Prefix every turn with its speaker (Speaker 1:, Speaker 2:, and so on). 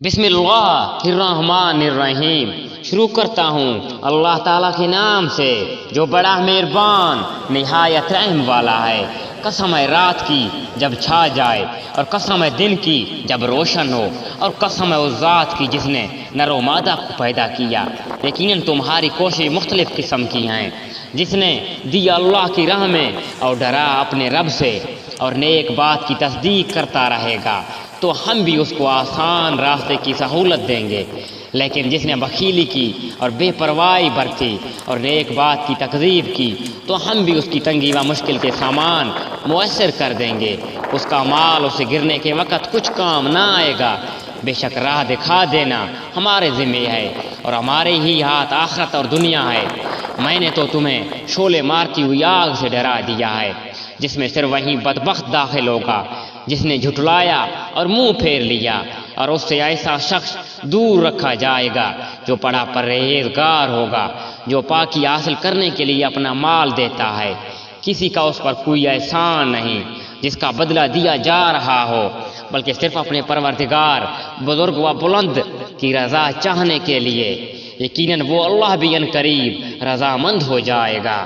Speaker 1: بسم اللہ الرحمن الرحیم، شروع کرتا ہوں اللہ تعالیٰ کے نام سے جو بڑا مہربان نہایت رحم والا ہے۔ قسم ہے رات کی جب چھا جائے، اور قسم ہے دن کی جب روشن ہو، اور قسم ہے اس ذات کی جس نے نر و مادہ کو پیدا کیا۔ یقیناً تمہاری کوشش مختلف قسم کی ہیں۔ جس نے دیا اللہ کی راہ میں اور ڈرا اپنے رب سے اور نیک بات کی تصدیق کرتا رہے گا، تو ہم بھی اس کو آسان راستے کی سہولت دیں گے۔ لیکن جس نے بخیلی کی اور بے پرواہی برتی اور نیک بات کی تکذیب کی، تو ہم بھی اس کی تنگی و مشکل کے سامان میسر کر دیں گے۔ اس کا مال اسے گرنے کے وقت کچھ کام نہ آئے گا۔ بے شک راہ دکھا دینا ہمارے ذمہ ہے، اور ہمارے ہی ہاتھ آخرت اور دنیا ہے۔ میں نے تو تمہیں شعلے مارتی ہوئی آگ سے ڈرا دیا ہے، جس میں صرف وہی بدبخت داخل ہوگا جس نے جھٹلایا اور منہ پھیر لیا، اور اس سے ایسا شخص دور رکھا جائے گا جو بڑا پرہیزگار ہوگا، جو پاکی حاصل کرنے کے لیے اپنا مال دیتا ہے۔ کسی کا اس پر کوئی احسان نہیں جس کا بدلہ دیا جا رہا ہو، بلکہ صرف اپنے پروردگار بزرگ و بلند کی رضا چاہنے کے لیے۔ یقیناً وہ اللہ بھی عنقریب رضامند ہو جائے گا۔